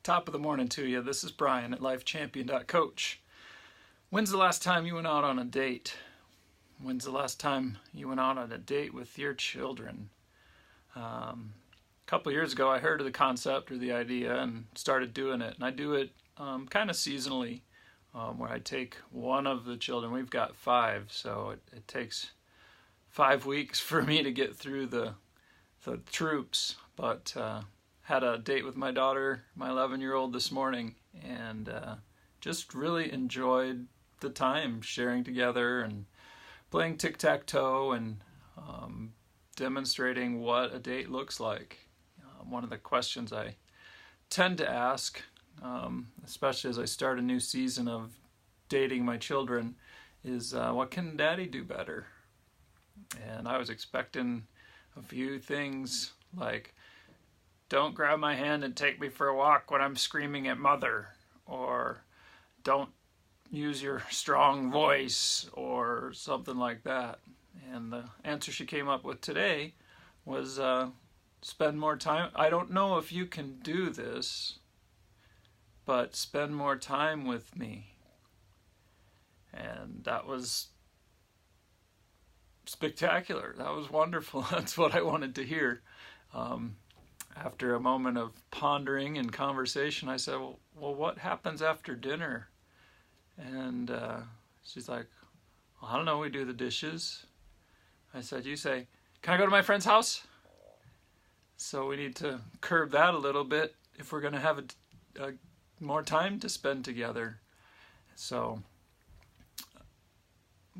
Top of the morning to you. This is Brian at LifeChampion.coach. When's the last time you went out on a date? When's the last time you went out on a date with your children? A couple years ago, I heard of the concept or the idea and started doing it. And I do it kind of seasonally, where I take one of the children. We've got 5, so it takes 5 weeks for me to get through the troops. But had a date with my daughter, my 11-year-old, this morning, and just really enjoyed the time sharing together and playing tic-tac-toe and demonstrating what a date looks like. One of the questions I tend to ask, especially as I start a new season of dating my children, is what can Daddy do better? And I was expecting a few things like, don't grab my hand and take me for a walk when I'm screaming at Mother, or don't use your strong voice, or something like that. And the answer she came up with today was spend more time. I don't know if you can do this, but spend more time with me. And that was spectacular. That was wonderful. That's what I wanted to hear. After a moment of pondering and conversation, I said, well, what happens after dinner? And she's like, well, I don't know, we do the dishes. I said, you say, can I go to my friend's house? So we need to curb that a little bit if we're going to have more time to spend together. So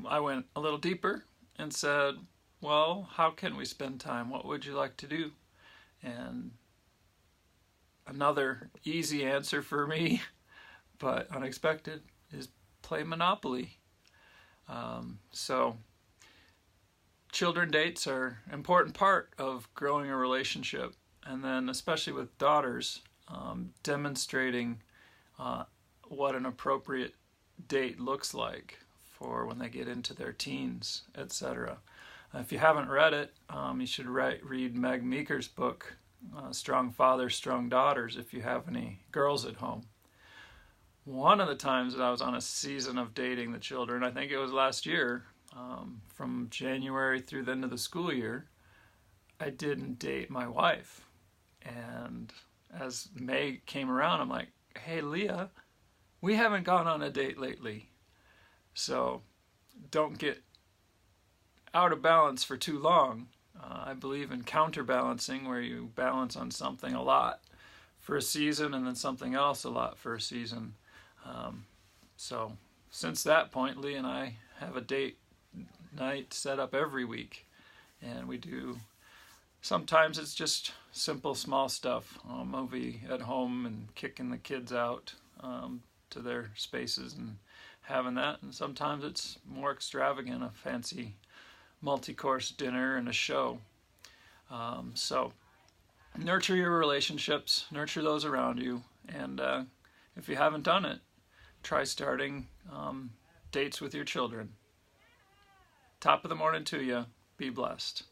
I went a little deeper and said, well, how can we spend time? What would you like to do? And another easy answer for me, but unexpected, is play Monopoly. So children dates are an important part of growing a relationship, and then especially with daughters, demonstrating what an appropriate date looks like for when they get into their teens, etc. If you haven't read it, you should read Meg Meeker's book, Strong Fathers, Strong Daughters, if you have any girls at home. One of the times that I was on a season of dating the children, I think it was last year, from January through the end of the school year, I didn't date my wife. And as May came around, I'm like, hey, Leah, we haven't gone on a date lately. So don't get out of balance for too long. I believe in counterbalancing, where you balance on something a lot for a season and then something else a lot for a season. So since that point, Lee and I have a date night set up every week, and we do, sometimes it's just simple small stuff, a movie at home and kicking the kids out to their spaces and having that, and sometimes it's more extravagant, a fancy multi-course dinner and a show. So nurture your relationships, nurture those around you, and if you haven't done it, try starting dates with your children. Top of the morning to you. Be blessed.